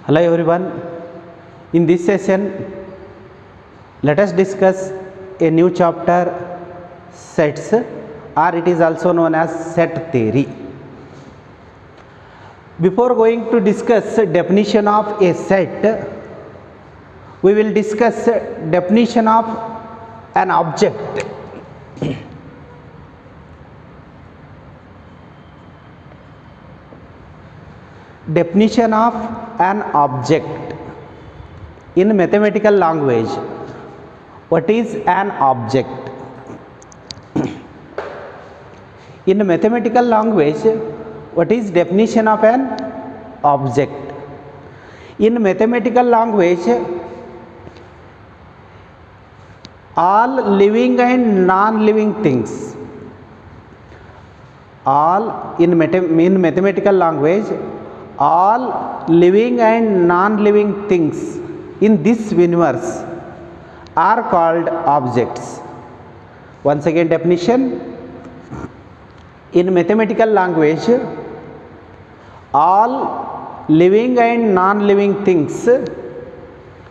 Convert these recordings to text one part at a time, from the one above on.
Hello everyone. In this session, let us discuss a new chapter, sets, or it is also known as set theory. Before going to discuss definition of a set, we will discuss definition of an object. Definition of an object in mathematical language. What is an object? In mathematical language, what is definition of an object? In mathematical language, all living and non-living things, in mathematical language, all living and non-living things in this universe are called objects. Once again, definition. In mathematical language, all living and non-living things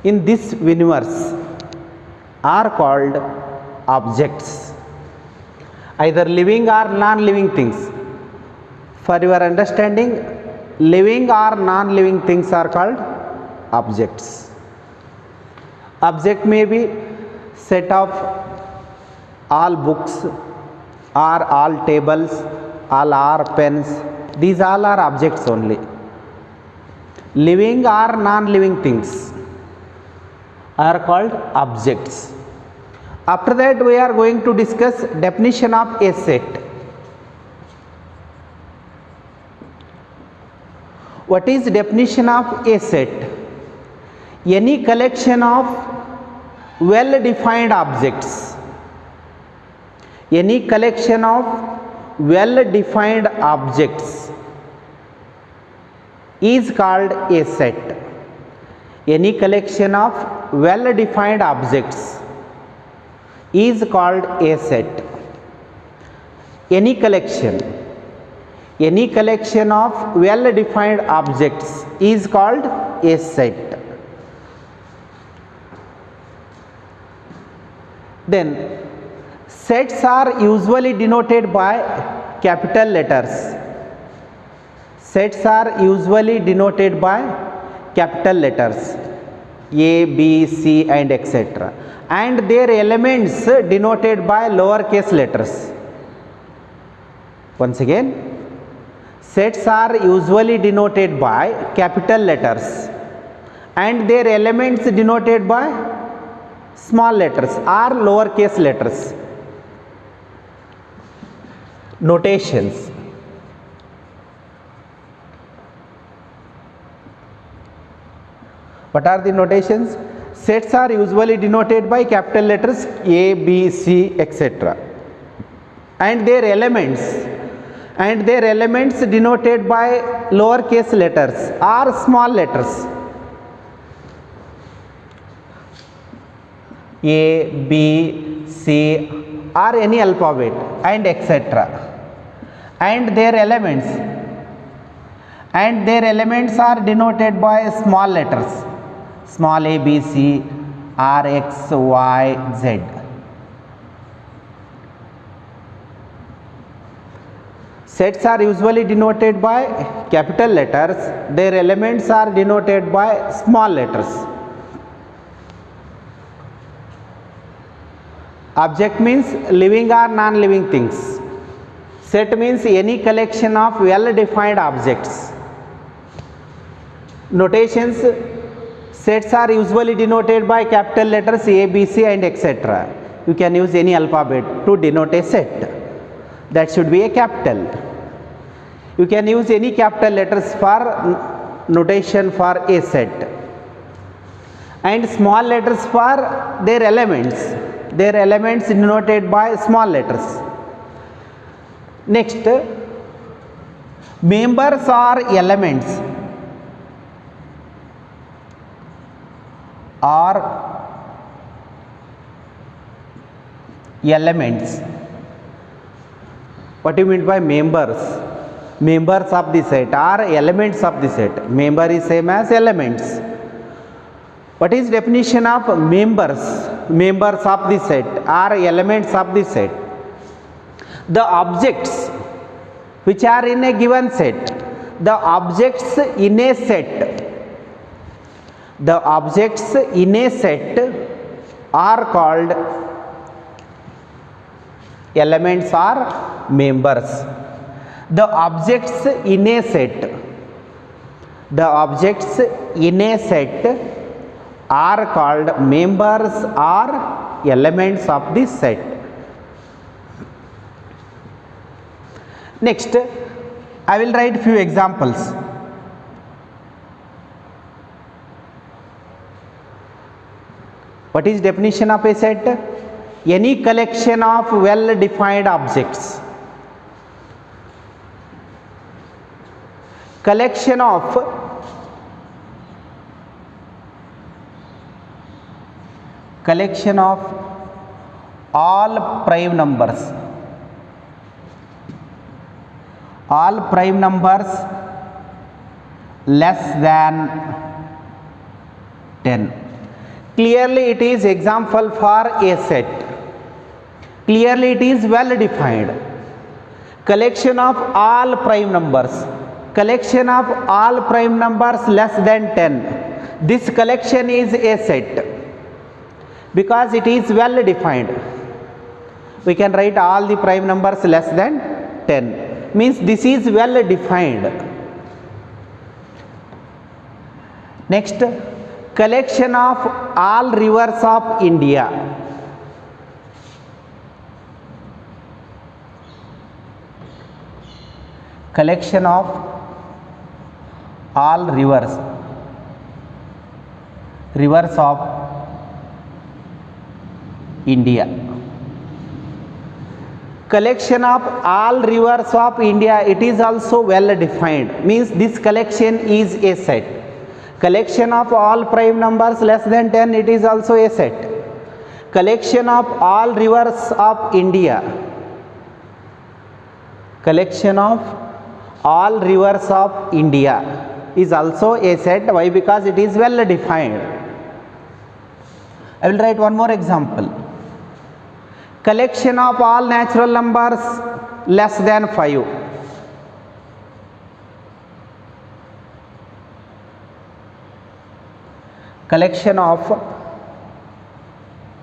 in this universe are called objects, either living or non-living things. For your understanding, living or non-living things are called objects. Object may be set of all books or all tables, all are pens. These all are objects only. Living or non-living things are called objects. After that, we are going to discuss definition of a set. What is definition of a set? Any collection of well-defined objects. Any collection of well-defined objects is called a set. Any collection of well-defined objects is called a set. Any collection of well-defined objects is called a set. Then sets are usually denoted by capital letters. Sets are usually denoted by capital letters A, B, C and etc. And their elements denoted by lowercase letters. Once again, sets are usually denoted by capital letters and their elements denoted by small letters or lowercase letters. Notations. What are the notations? Sets are usually denoted by capital letters A, B, C, etc. And their elements denoted by lowercase letters or small letters. A, B, C or any alphabet and etc. And their elements are denoted by small letters, small a, b, c, r, x, y, z. Sets are usually denoted by capital letters, their elements are denoted by small letters. Object means living or non-living things. Set means any collection of well-defined objects. Notations. Sets are usually denoted by capital letters A, B, C and etc. You can use any alphabet to denote a set. That should be a capital. You can use any capital letters for notation for a set. And small letters for their elements. Their elements denoted by small letters. Next, members or elements What do you mean by members? members of the set or elements of the set. Member is same as elements. What is definition of members? Members of the set or elements of the set. The objects which are in a given set. The objects in a set. The objects in a set are called elements or members. The objects in a set. The objects in a set are called members or elements of the set. Next, I will write few examples. What is definition of a set? Any collection of well-defined objects. Collection of all prime numbers. All prime numbers less than 10. Clearly it is example for a set. Clearly it is well defined. Collection of all prime numbers. Collection of all prime numbers less than 10. This collection is a set because it is well defined. We can write all the prime numbers less than 10. Means this is well defined. Next, collection of all rivers of India. Collection of all rivers of India. Collection of all rivers of India, it is also well defined. Means this collection is a set. Collection of all prime numbers less than 10, it is also a set. Collection of all rivers of India. Collection of all rivers of India is also a set. Why? Because it is well defined. I will write one more example. Collection of all natural numbers less than 5. Collection of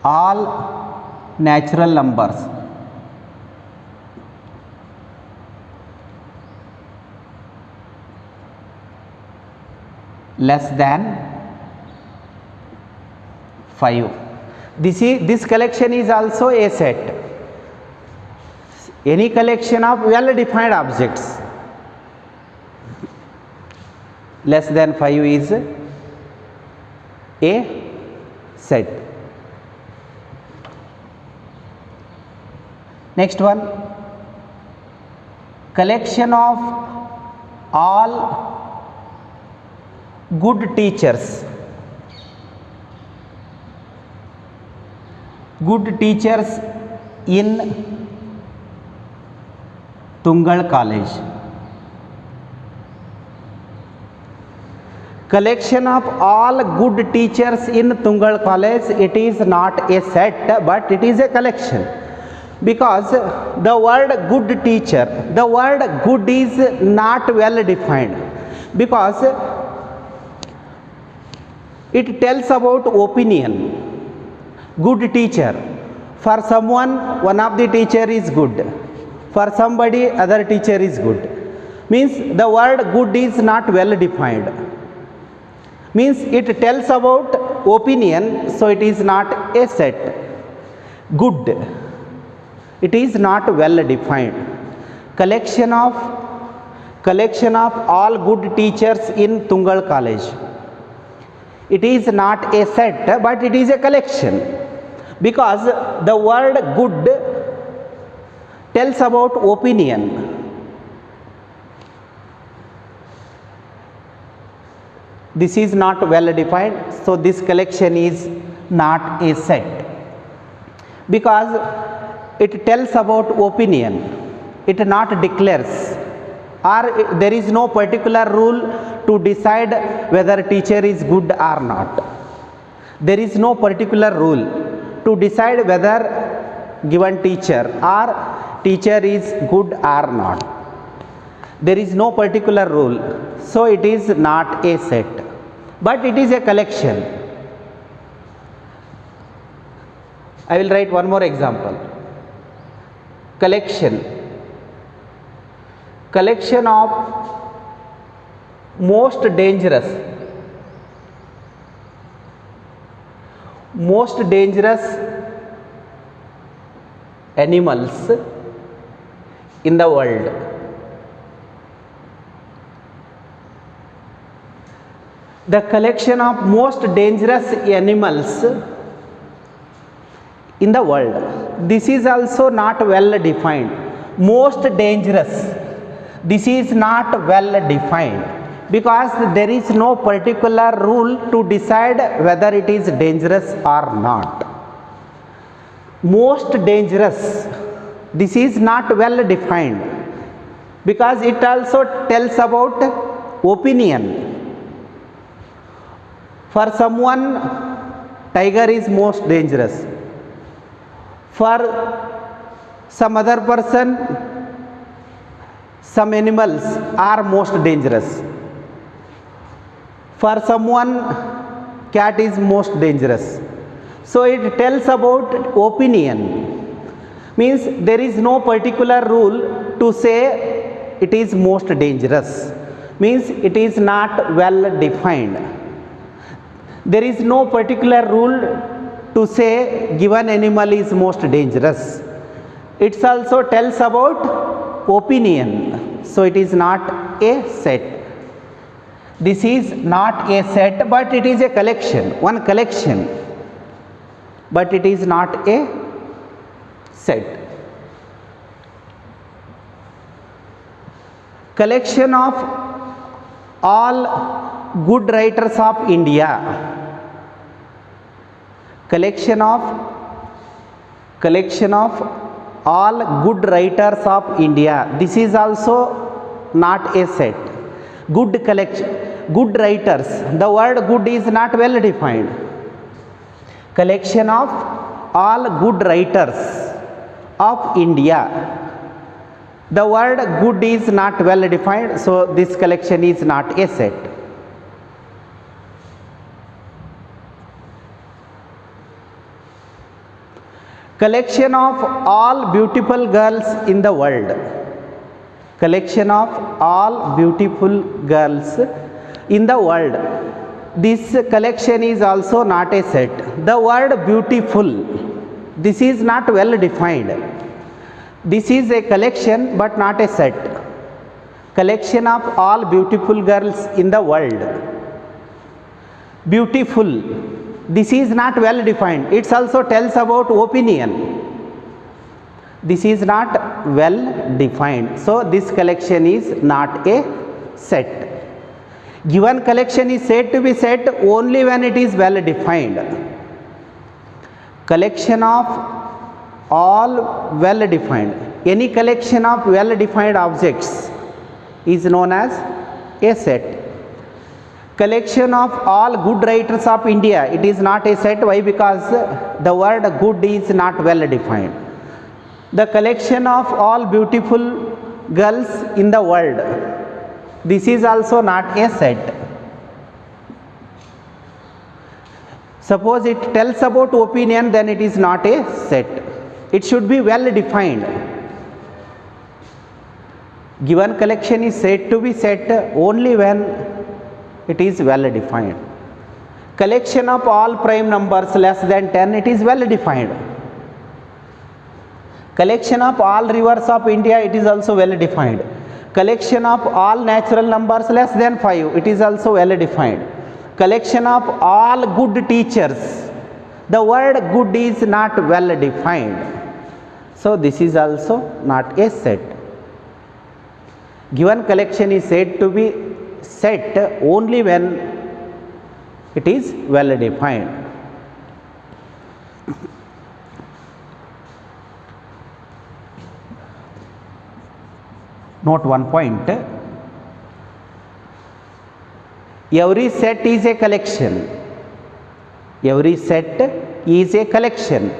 all natural numbers less than 5. This collection is also a set. Any collection of well defined objects less than 5 is a set. Next one, collection of all good teachers. Good teachers in Tungal College. Collection of all good teachers in Tungal College, it is not a set but it is a collection, because the word good teacher, the word good is not well defined, because it tells about opinion. Good teacher, for someone one of the teacher is good, for somebody other teacher is good. Means the word good is not well defined. Means it tells about opinion, so it is not a set. Good, it is not well defined. Collection of all good teachers in Tungal College, it is not a set but it is a collection, because the word good tells about opinion. This is not well defined, so this collection is not a set, because it tells about opinion, it not declares or there is no particular rule to decide whether teacher is good or not. There is no particular rule to decide whether given teacher or teacher is good or not. There is no particular rule, so it is not a set, but it is a collection. I will write one more example. Collection of most dangerous animals in the world. The collection of most dangerous animals in the world. This is also not well defined. Most dangerous. This is not well defined because there is no particular rule to decide whether it is dangerous or not. Most dangerous. This is not well defined because it also tells about opinion. For someone, tiger is most dangerous. For some other person, some animals are most dangerous. For someone, cat is most dangerous. So it tells about opinion. Means there is no particular rule to say it is most dangerous. Means it is not well defined. There is no particular rule to say given animal is most dangerous. It also tells about opinion. So it is not a set. This is not a set, but it is a collection, one collection, but it is not a set. Collection of all good writers of India. Collection of all good writers of India. This is also not a set. Good collection, good writers. The word good is not well defined. Collection of all good writers of India. The word good is not well defined, so this collection is not a set. Collection of all beautiful girls in the world. Collection of all beautiful girls in the world. This collection is also not a set. The word beautiful, this is not well defined. This is a collection but not a set. Collection of all beautiful girls in the world. Beautiful, this is not well defined. It also tells about opinion. This is not well defined. So this collection is not a set. Given collection is said to be set only when it is well defined. Collection of all well defined. Any collection of well defined objects is known as a set. Collection of all good writers of India, it is not a set. Why? Because the word good is not well defined. The collection of all beautiful girls in the world, this is also not a set. Suppose it tells about opinion, then it is not a set. It should be well defined. Given collection is said to be set only when it is well defined. Collection of all prime numbers less than 10, it is well defined. Collection of all rivers of India, it is also well defined. Collection of all natural numbers less than 5, it is also well defined. Collection of all good teachers, the word good is not well defined. So this is also not a set. Given collection is said to be set only when it is well defined. Note one point. Every set is a collection. Every set is a collection,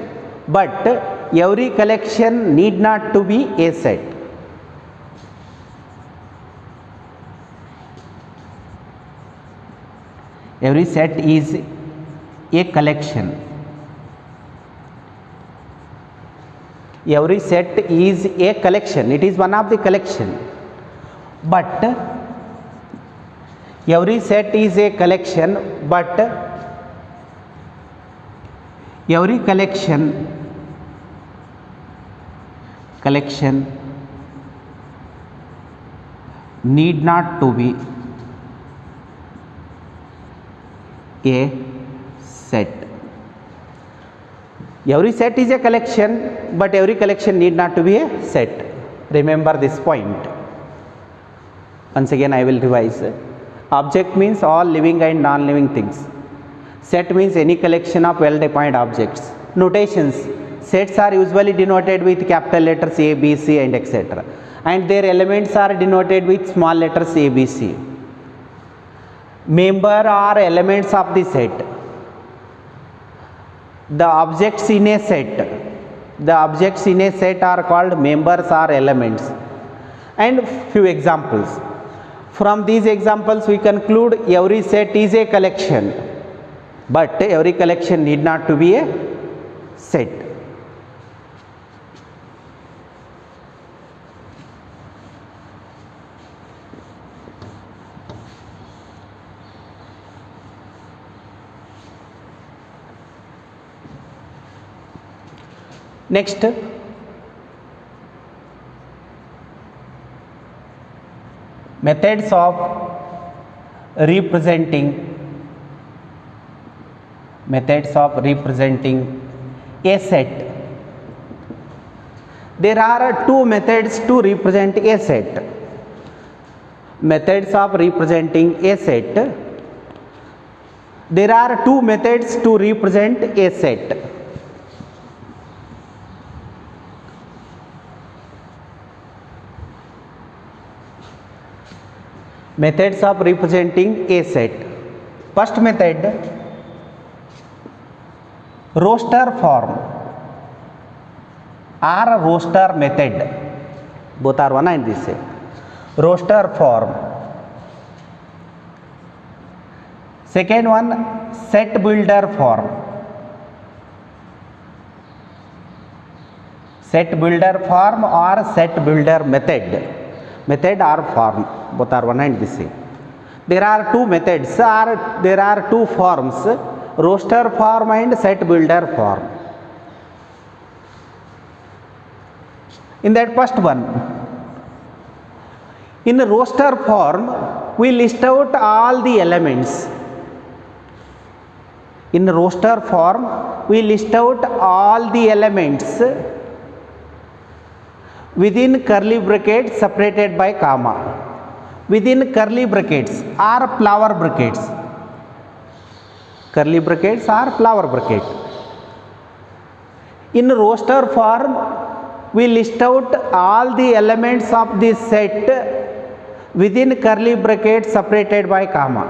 but every collection need not to be a set. Every set is a collection. Every set is a collection. It is one of the collection. But every set is a collection, but every collection need not to be a set. Every set is a collection, but every collection need not to be a set. Remember this point. Once again I will revise. Object means all living and non-living things. Set means any collection of well-defined objects. Notations. Sets are usually denoted with capital letters A, B, C and etc. And their elements are denoted with small letters A, B, C. Member are elements of the set. The objects in a set are called members or elements. And few examples. From these examples we conclude every set is a collection, but every collection need not to be a set. Next, methods of representing a set. There are two methods to represent a set. Methods of representing a set. There are two methods to represent a set. Methods of representing a set. First method, roster form or roster method. Both are one and the same. Roster form. Second one, set builder form. Set builder form or set builder method. Method or form, both are one and the same. There are two methods or there are two forms, roster form and set builder form. In that first one, in roster form we list out all the elements. In roster form we list out all the elements within curly brackets separated by comma. Within curly brackets or flower brackets. Curly brackets or flower bracket. In roster form we list out all the elements of this set within curly brackets separated by comma.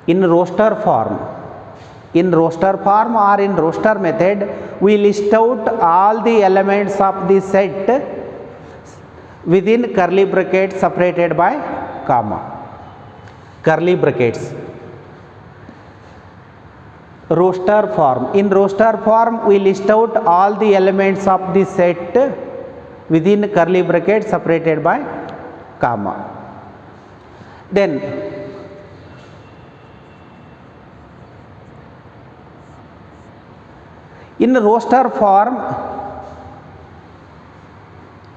In roster form or in roster method we list out all the elements of the set within curly brackets separated by comma. Curly brackets. Roster form. In roster form we list out all the elements of the set within curly brackets separated by comma. Then in roster form,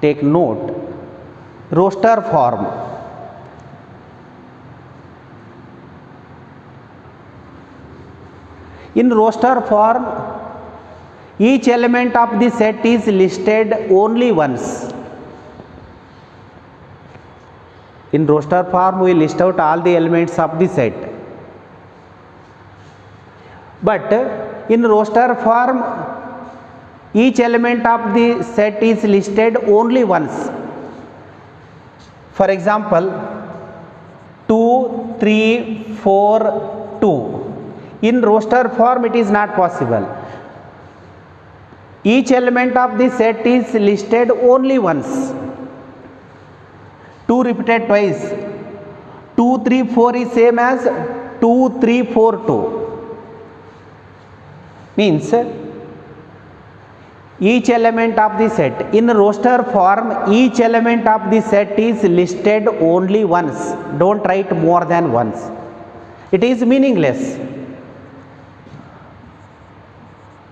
take note, roster form. In roster form, each element of the set is listed only once. In roster form, we list out all the elements of the set. But in roster form, each element of the set is listed only once. For example, 2 3 4 2. In roster form it is not possible. Each element of the set is listed only once. 2 repeated twice. 2 3 4 is same as 2 3 4 2. Means each element of the set in roster form, each element of the set is listed only once. Don't write more than once. It is meaningless.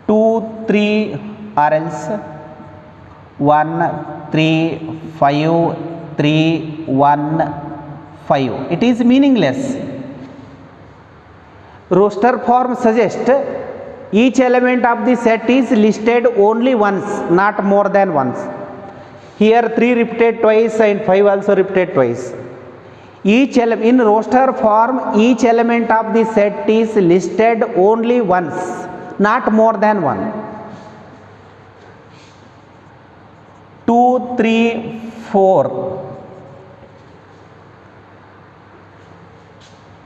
2 3 or else 1 3 5 3 1 5. It is meaningless. Roster form suggests each element of the set is listed only once, not more than once. Here 3 repeated twice and 5 also repeated twice. Each in roster form, each element of the set is listed only once, not more than one. 2 3 4.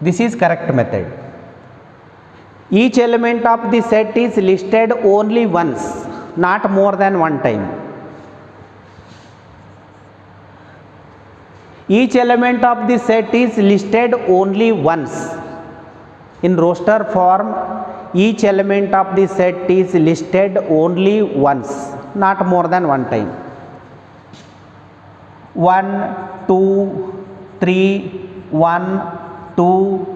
This is correct method. Each element of the set is listed only once, not more than one time. Each element of the set is listed only once. In roster form, each element of the set is listed only once, not more than one time. 1 2 3 1 2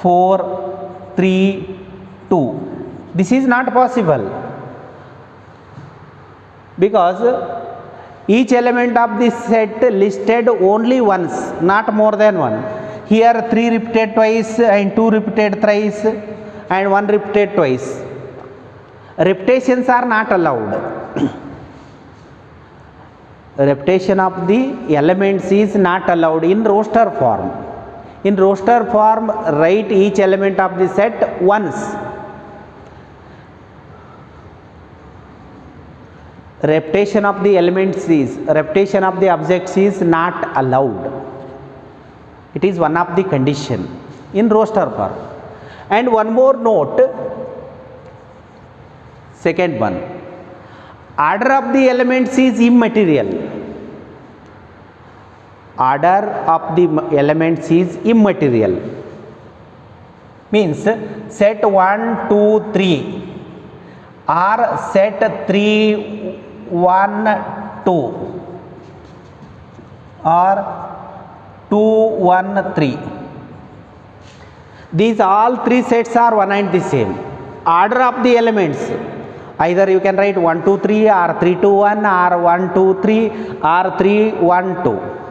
4 3 2. This is not possible, because each element of this set listed only once, not more than one. Here 3 repeated twice and 2 repeated thrice and 1 repeated twice. Repetitions are not allowed. Repetition of the elements is not allowed in roster form. In roster form, write each element of the set once. Repetition of the elements is, repetition of the objects is not allowed. It is one of the condition in roster form. And one more note, second one, order of the elements is immaterial. Order of the elements is immaterial. Means set 1 2 3 or set 3 1 2 or 2 1 3. These all three sets are one and the same. Order of the elements, either you can write 1 2 3 or 3 2 1 or 1 2 3 or 3 1 2.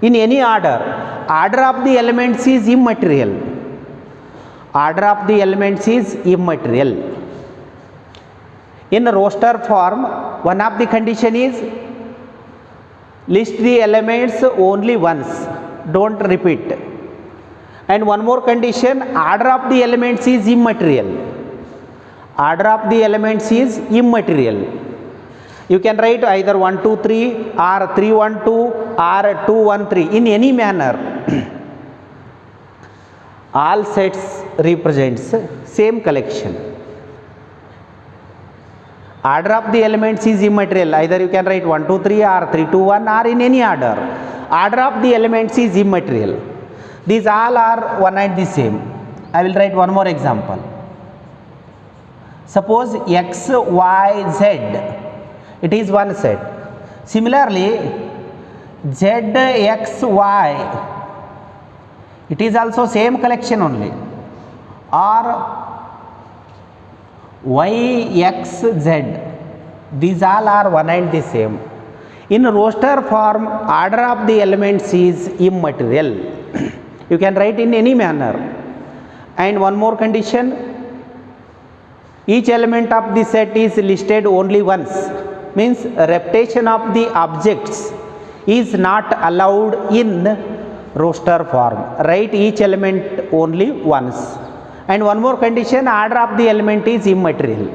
In any order, order of the elements is immaterial. Order of the elements is immaterial. In roster form, one of the condition is list the elements only once, don't repeat. And one more condition, order of the elements is immaterial. Order of the elements is immaterial. You can write either 1 2 3 or 3 1 2 or 2 1 3 in any manner. All sets represents same collection. Order of the elements is immaterial. Either you can write 1 2 3 or 3 2 1 or in any order. Order of the elements is immaterial. These all are one and the same. I will write one more example. Suppose x, y, z. It is one set. Similarly, z, x, y. It is also same collection only. Or y, x, z. These all are one and the same. In roster form, order of the elements is immaterial. You can write in any manner. And one more condition, each element of the set is listed only once. Means repetition of the objects is not allowed in roster form. Write each element only once. And one more condition, order of the element is immaterial.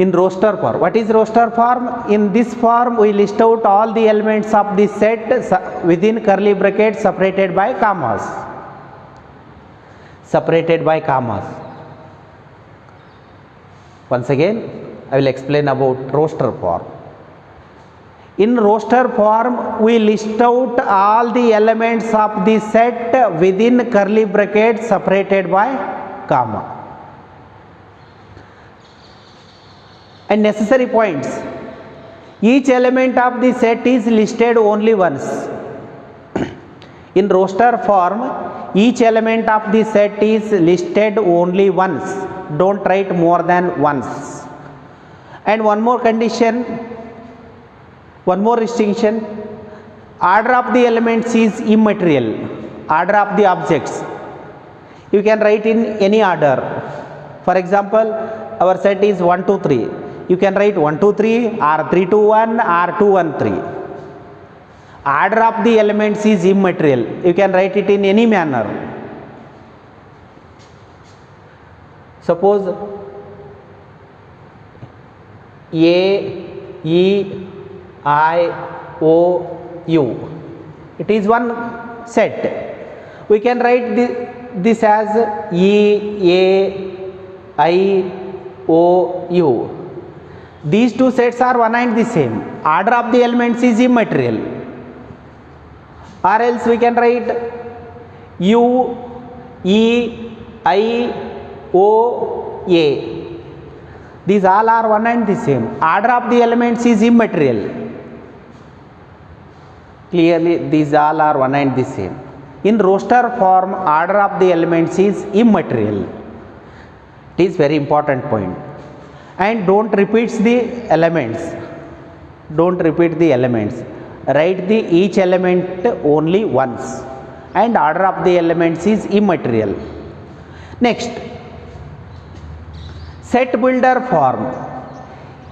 in roster form. What is roster form? In this form we list out all the elements of the set within curly brackets separated by commas. Separated by commas. Once again I will explain about roster form. In roster form we list out all the elements of the set within curly brackets separated by comma. And necessary points. Each element of the set is listed only once. In roster form, each element of the set is listed only once. Don't write more than once. And one more condition, one more distinction. Order of the elements is immaterial. Order of the objects, you can write in any order. For example, our set is 1 2 3. You can write 1 2 3 or 3 2 1 or 2 1 3. Order of the elements is immaterial. You can write it in any manner. Suppose A, E, I, O, U. It is one set. We can write this as E, A, I, O, U. These two sets are one and the same. Order of the elements is immaterial. Or else we can write U, E, I, O, A. These all are one and the same. Order of the elements is immaterial. Clearly these all are one and the same. In roster form, order of the elements is immaterial. It is very important point. And don't repeat the elements. Don't repeat the elements. Write the each element only once. And order of the elements is immaterial. Next, set builder form.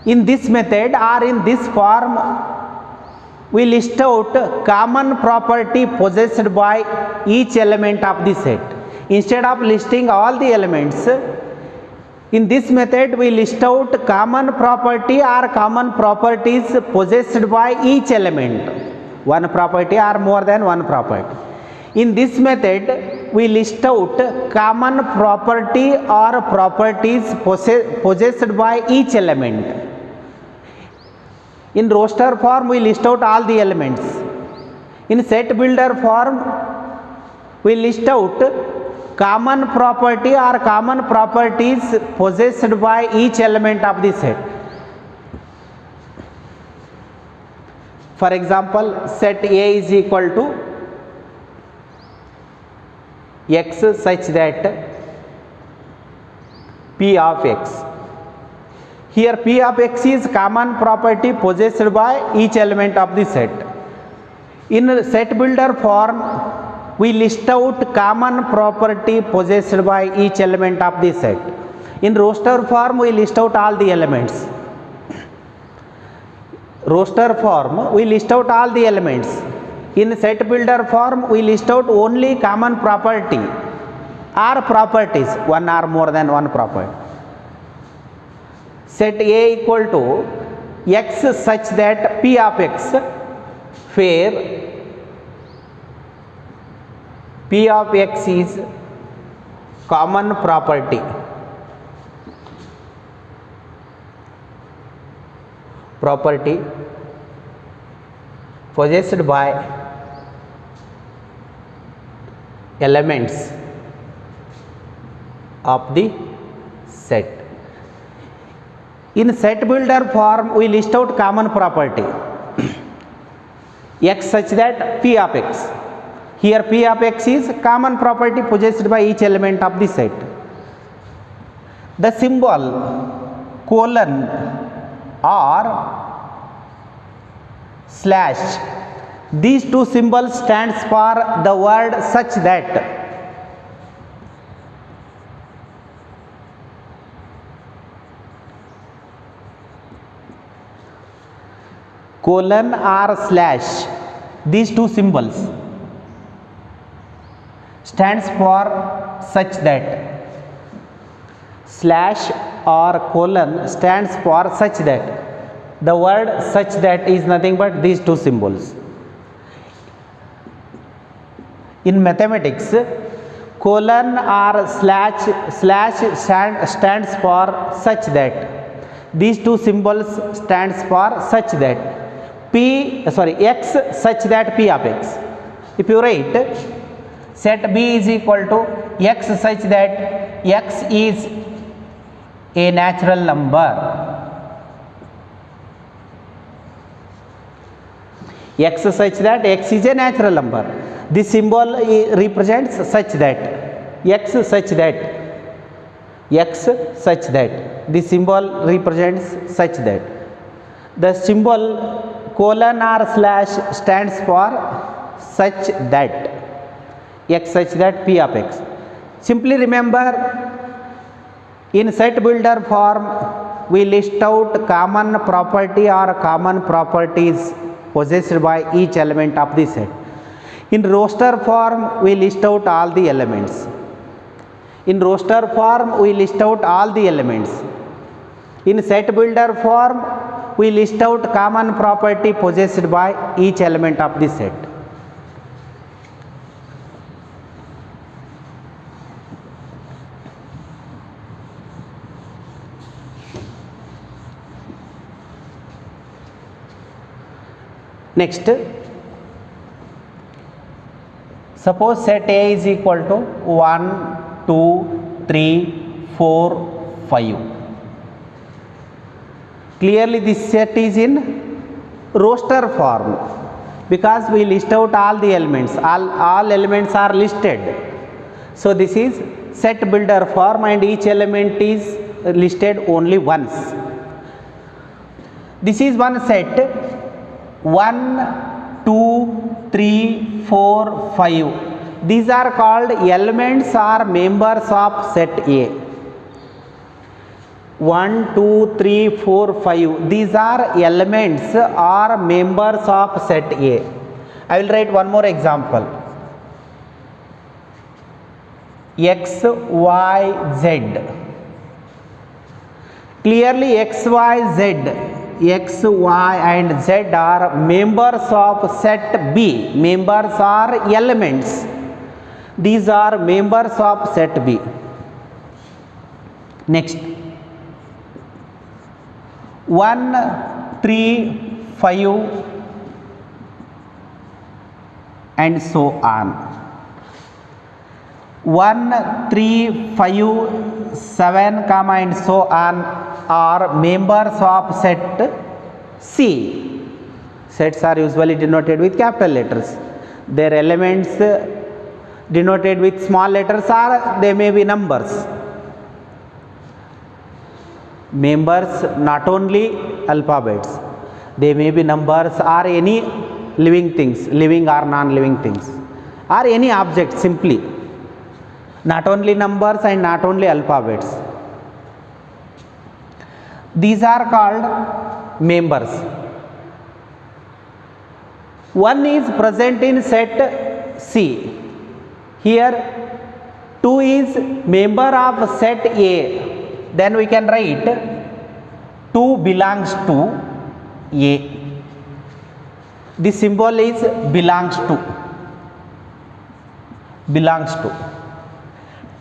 In this method or in this form, we list out common property possessed by each element of the set. Instead of listing all the elements, in this method we list out common property or common properties possessed by each element. One property or more than one property. In this method we list out common property or properties possessed by each element. In roster form we list out all the elements. In set builder form we list out common property or common properties possessed by each element of the set. For example, set A is equal to X such that P of X. Here P of X is common property possessed by each element of the set. In set builder form, we list out common property possessed by each element of the set. In roster form, we list out all the elements. Roster form, we list out all the elements. In set builder form, we list out only common property or properties, one or more than one property. Set A equal to X such that P of X, where P of X is common property. Property possessed by elements of the set. In set builder form, we list out common property X such that P of X. Here P of X is common property possessed by each element of the set. The symbol colon or slash, these two symbols stands for the word such that. Colon or slash, these two symbols stands for such that. Slash or colon stands for such that. The word such that is nothing but these two symbols. In mathematics, colon or slash stands for such that. These two symbols stands for such that x such that p of x. If you write set b is equal to x such that x is a natural number, x such that x is a natural number, this symbol represents such that, x such that, x such that, this symbol represents such that. The symbol colon or slash stands for such that, x such that p of x. Simply remember, in set builder form we list out common property or common properties possessed by each element of the set. In roster form we list out all the elements. In roster form we list out all the elements. In set builder form we list out common property possessed by each element of the set. Next, suppose set A is equal to 1, 2, 3, 4, 5. Clearly this set is in roster form because we list out all the elements, all elements are listed. So this is set builder form and each element is listed only once. This is one set 1, 2, 3, 4, 5. These are called elements or members of set A. 1, 2, 3, 4, 5. These are elements or members of set A. I will write one more example. X, Y, Z. Clearly X, Y, Z. X, Y and Z are members of set B. Members are elements. These are members of set B. Next, 1, 3, 5 and so on. 1, 3, 5, 7, comma and so on are members of set C. Sets are usually denoted with capital letters. Their elements denoted with small letters or they may be numbers. Members not only alphabets, they may be numbers or any living things, living or non-living things, or any object simply. Not only numbers and not only alphabets. These are called members. One is present in set C. Here 2 is member of set A. Then we can write 2 belongs to A. This symbol is belongs to. Belongs to.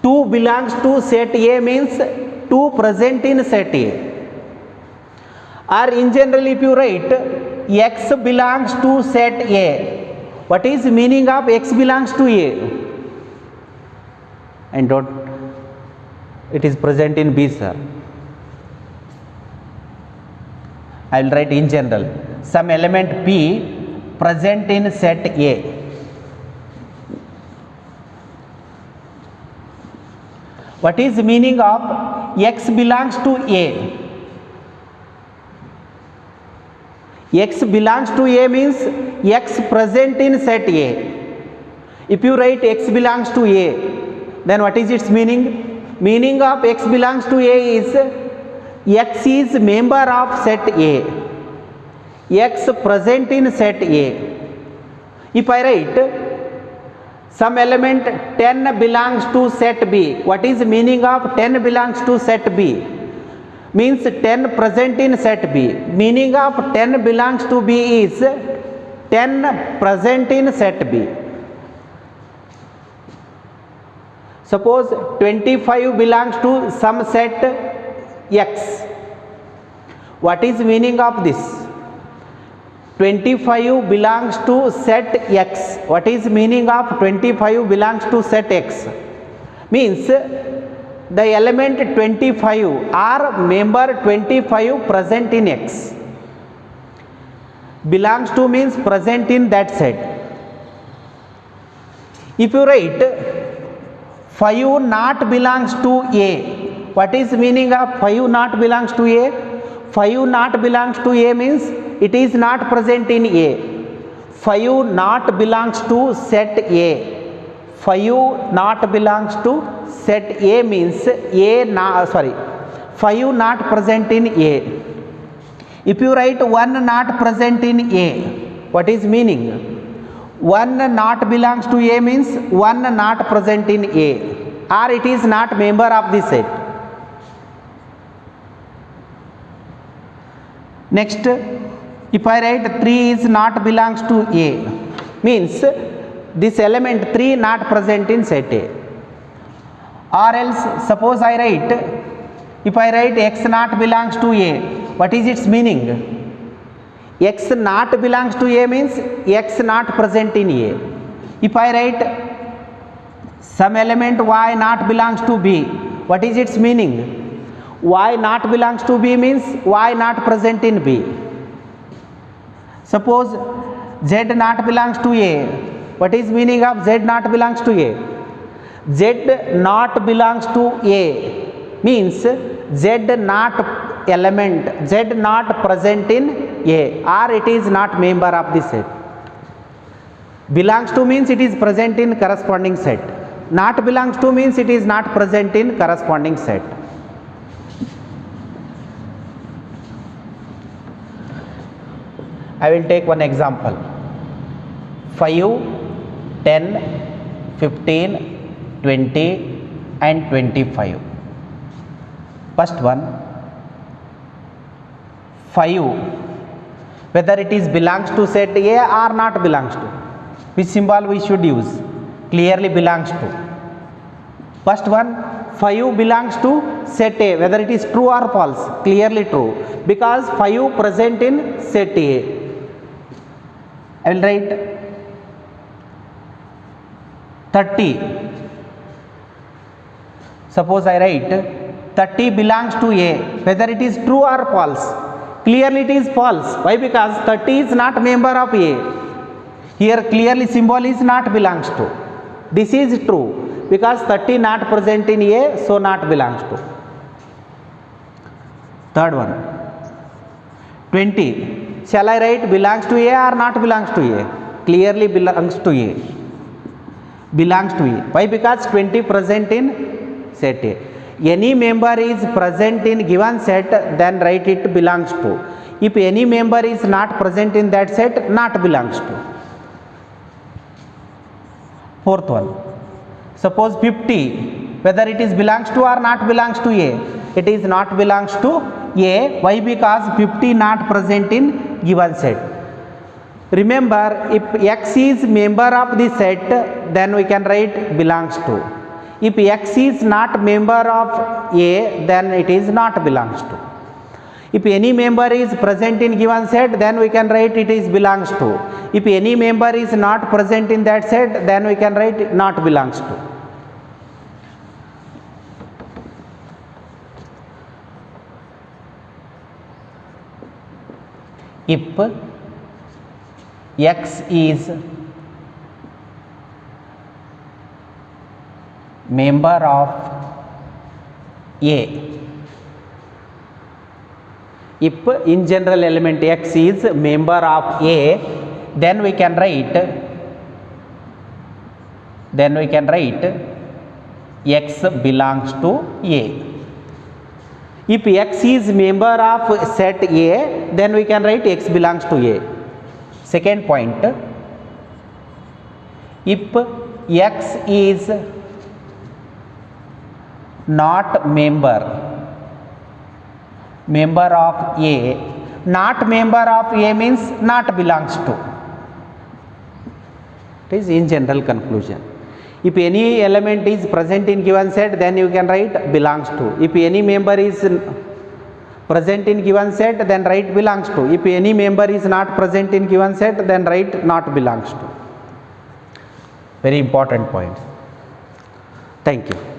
2 belongs to set A means 2 present in set A. Or in general if you write X belongs to set A, what is the meaning of X belongs to A? And it is present in B, sir. I will write in general some element P present in set A. What is the meaning of X belongs to A? X belongs to A means X present in set A. If you write X belongs to A, then what is its meaning? Meaning of X belongs to A is X is member of set A. X present in set A. If I write some element 10 belongs to set B, what is the meaning of 10 belongs to set B? means 10 present in set B. Meaning of 10 belongs to B is 10 present in set B. Suppose 25 belongs to some set X. What is meaning of this? 25 belongs to set X. What is meaning of 25 belongs to set X? Means the element 25 or member 25 present in X. Belongs to means present in that set. If you write 5 not belongs to A, what is meaning of 5 not belongs to A? 5 not belongs to A means it is not present in A. 5 not belongs to set A. 5 not belongs to set A means 5 not present in A. If you write 1 not present in A, what is meaning? 1 not belongs to A means 1 not present in A, or it is not member of the set. Next, if I write 3 is not belongs to A, means this element 3 not present in set A. Or else suppose I write, if I write x not belongs to A, what is its meaning? X not belongs to A means x not present in A. If I write some element y not belongs to B, what is its meaning? Y not belongs to B means y not present in B. Suppose z not belongs to A, what is meaning of z not belongs to A? Z not belongs to A means z not element, z not present in A, or it is not member of the set. Belongs to means it is present in corresponding set. Not belongs to means it is not present in corresponding set. I will take one example. 5, 10, 15, 20 and 25. First one, 5, whether it is belongs to set A or not belongs to. Which symbol we should use? Clearly belongs to. First one, 5 belongs to set A, whether it is true or false? Clearly true, because 5 present in set A. I will write 30. Suppose I write 30 belongs to A, whether it is true or false? Clearly it is false. Why? Because 30 is not member of A. Here clearly symbol is not belongs to. This is true, because 30 not present in A, so not belongs to. Third one, 20. Shall I write belongs to A or not belongs to A? Clearly belongs to A. Belongs to A. Why? Because 20 present in set A. Any member is present in given set, then write it belongs to. If any member is not present in that set, not belongs to. Fourth one, suppose 50, whether it is belongs to or not belongs to A? It is not belongs to A. Why? Because 50 not present in given set. Remember, if X is member of the set, then we can write belongs to. If X is not member of A, then it is not belongs to. If any member is present in given set, then we can write it is belongs to. If any member is not present in that set, then we can write not belongs to. If X is member of A, if in general element X is member of A, then we can write X belongs to A. If X is member of set A, then we can write X belongs to A. Second point, if X is not member member of A, not member of A means not belongs to. It is in general conclusion. If any element is present in given set, then you can write belongs to. If any member is present in given set, then write belongs to. If any member is not present in given set, then write not belongs to. Very important point. Thank you.